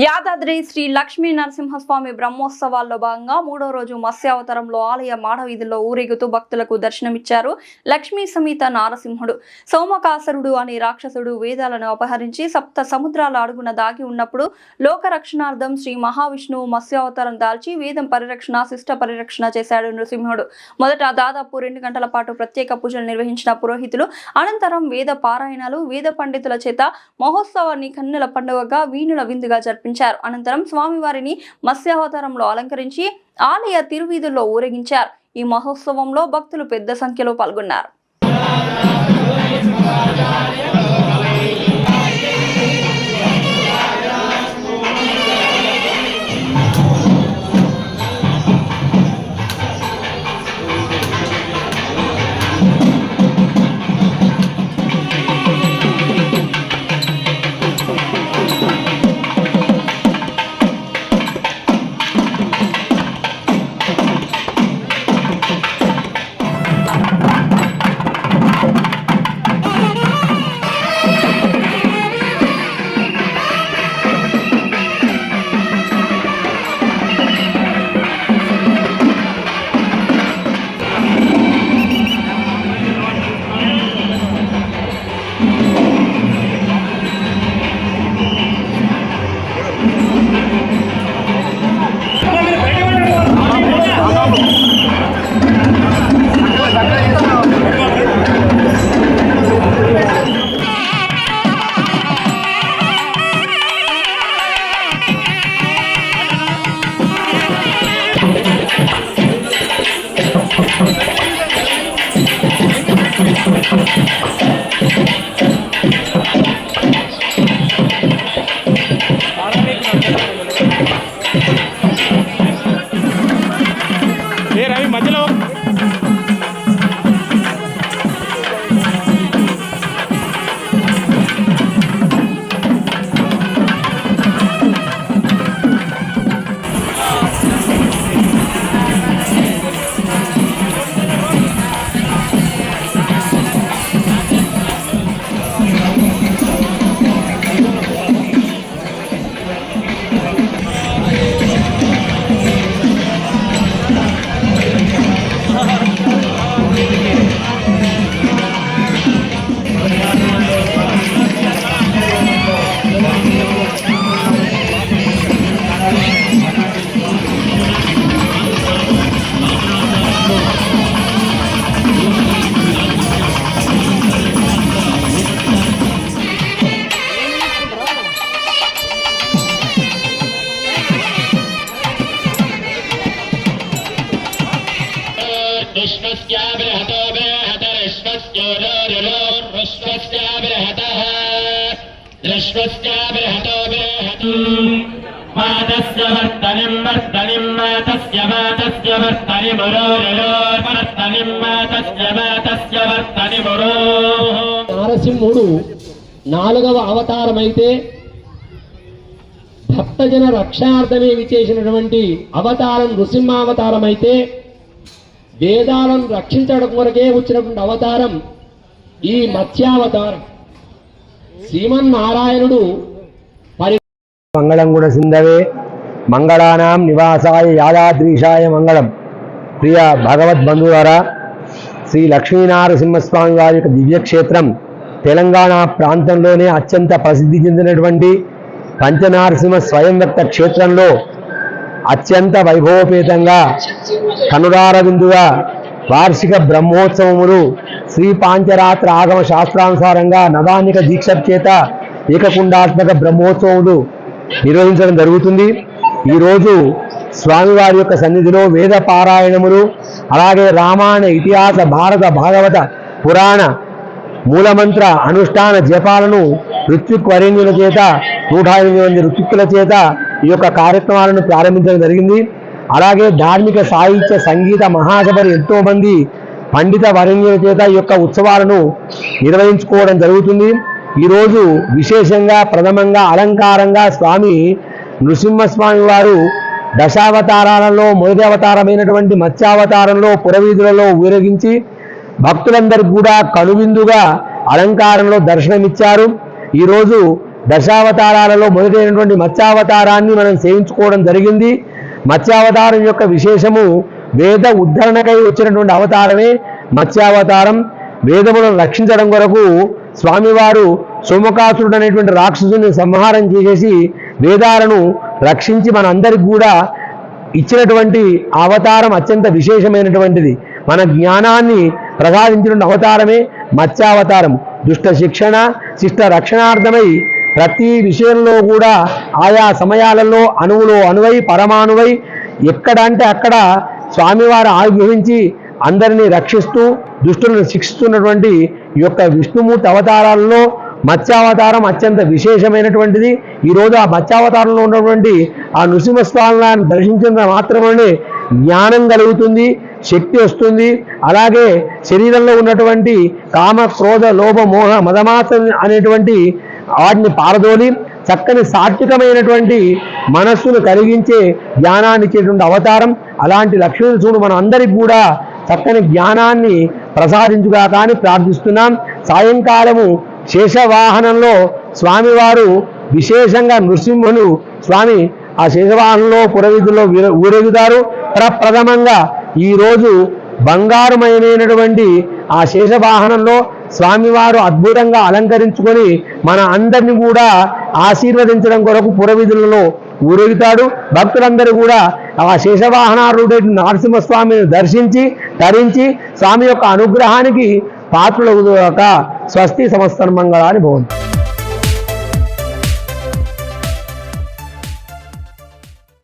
యాదాద్రి శ్రీ లక్ష్మీ నరసింహస్వామి బ్రహ్మోత్సవాల్లో భాగంగా 3వ రోజు మత్స్యావతారంలో ఆలయ మాడవీధుల్లో ఊరేగుతూ భక్తులకు దర్శనమిచ్చారు లక్ష్మీ సమేత నారసింహుడు. సోమకాసురుడు అనే రాక్షసుడు వేదాలను అపహరించి సప్త సముద్రాల అడుగున దాగి ఉన్నప్పుడు లోక రక్షణార్థం శ్రీ మహావిష్ణువు మత్స్యావతారం దాల్చి వేదం పరిరక్షణ శిష్ట పరిరక్షణ చేశాడు నృసింహుడు. మొదట దాదాపు 2 గంటల పాటు ప్రత్యేక పూజలు నిర్వహించిన పురోహితులు అనంతరం వేద పారాయణాలు వేద పండితుల చేత మహోత్సవాన్ని కన్నుల పండుగగా వీణుల విందుగా జరిపారు. అనంతరం స్వామివారిని మత్స్యావతారంలో అలంకరించి ఆలయ తిరువీధుల్లో ఊరేగించారు. ఈ మహోత్సవంలో భక్తులు పెద్ద సంఖ్యలో పాల్గొన్నారు. మధ్యలో నారసింహుడు 4వ అవతారమైతే భక్తజన రక్షార్థమే విచేసినటువంటి అవతారం నృసింహావతారం అయితే వేదాలను రక్షించడం కొరకే వచ్చినటువంటి అవతారం ఈ మత్స్యావతారం. శ్రీమన్నారాయణుడు మంగళం కూడా సింధవే మంగళానాం నివాసాయ యాదాద్రీషాయ మంగళం. ప్రియ భగవద్బంధువారా, శ్రీ లక్ష్మీనారసింహస్వామి వారి యొక్క దివ్యక్షేత్రం తెలంగాణ ప్రాంతంలోనే అత్యంత ప్రసిద్ధి చెందినటువంటి పంచనారసింహ స్వయం వ్యక్త క్షేత్రంలో అత్యంత వైభవపేతంగా కనురార విందుగా వార్షిక బ్రహ్మోత్సవములు శ్రీ పాంచరాత్ర ఆగమ శాస్త్రానుసారంగా నవానిక దీక్ష చేత ఏకకుండాత్మక బ్రహ్మోత్సవములు నిర్వహించడం జరుగుతుంది. ఈరోజు స్వామివారి యొక్క సన్నిధిలో వేద పారాయణములు, అలాగే రామాయణ ఇతిహాస భారత భాగవత పురాణ మూలమంత్ర అనుష్ఠాన జపాలను ఋత్విక్ వరేణ్యుల చేత 108 మంది ఋత్విక్కుల చేత ఈ యొక్క కార్యక్రమాలను ప్రారంభించడం జరిగింది. అలాగే ధార్మిక సాహిత్య సంగీత మహాసభలు ఎంతో మంది పండిత వరేణ్యుల చేత ఈ యొక్క ఉత్సవాలను నిర్వహించుకోవడం జరుగుతుంది. ఈరోజు విశేషంగా ప్రథమంగా అలంకారంగా స్వామి నృసింహస్వామి వారు దశావతారాలలో మొదటి అవతారమైనటువంటి మత్స్యావతారంలో పురవీధులలో ఊరేగించి భక్తులందరికీ కూడా కనువిందుగా అలంకారంలో దర్శనమిచ్చారు. ఈరోజు దశావతారాలలో మొదటైనటువంటి మత్స్యావతారాన్ని మనం సేవించుకోవడం జరిగింది. మత్స్యావతారం యొక్క విశేషము వేద ఉద్ధరణకై వచ్చినటువంటి అవతారమే మత్స్యావతారం. వేదములను రక్షించడం కొరకు స్వామివారు సోమకాసురుడు అనేటువంటి రాక్షసుని సంహారం చేసేసి వేదాలను రక్షించి మనందరికి కూడా ఇచ్చినటువంటి అవతారం అత్యంత విశేషమైనటువంటిది. మన జ్ఞానాన్ని ప్రసాదించిన అవతారమే మత్స్యావతారం. దుష్ట శిక్షణ శిష్ట రక్షణార్థమై ప్రతి విషయంలో కూడా ఆయా సమయాలలో అణువులో అణువై పరమాణువై ఎక్కడ అంటే అక్కడ స్వామివారు ఆవిర్భవించి అందరినీ రక్షిస్తూ దుష్టులను శిక్షిస్తున్నటువంటి ఈ యొక్క విష్ణుమూర్తి అవతారాలలో మత్స్యావతారం అత్యంత విశేషమైనటువంటిది. ఈరోజు ఆ మత్స్యావతారంలో ఉన్నటువంటి ఆ నృసింహస్వామిని దర్శించిన మాత్రమే జ్ఞానం కలుగుతుంది, శక్తి వస్తుంది. అలాగే శరీరంలో ఉన్నటువంటి కామ క్రోధ లోభ మోహ మదమాస అనేటువంటి వాటిని పారదోలి చక్కని సాత్వికమైనటువంటి మనస్సును కలిగించే జ్ఞానాన్ని ఇచ్చేటువంటి అవతారం. అలాంటి లక్ష్మీనరసింహుడు మన అందరికి కూడా చక్కని జ్ఞానాన్ని ప్రసాదించుగా కానీ ప్రార్థిస్తున్నాం. సాయంకాలము శేషవాహనంలో స్వామివారు విశేషంగా నృసింహులు స్వామి ఆ శేషవాహనంలో పురవీధుల్లో ఊరేగుతారు. ప్రప్రథమంగా ఈరోజు బంగారుమయమైనటువంటి ఆ శేషవాహనంలో స్వామివారు అద్భుతంగా అలంకరించుకొని మన అందరినీ కూడా ఆశీర్వదించడం కొరకు పురవీధులలో ఊరేగుతాడు. భక్తులందరూ కూడా ఆ శేషవాహనారుడు నరసింహస్వామిని దర్శించి తరించి స్వామి యొక్క అనుగ్రహానికి పాత్రలవుగాక. స్వస్తి సమస్తన్మంగళాని భవంతు.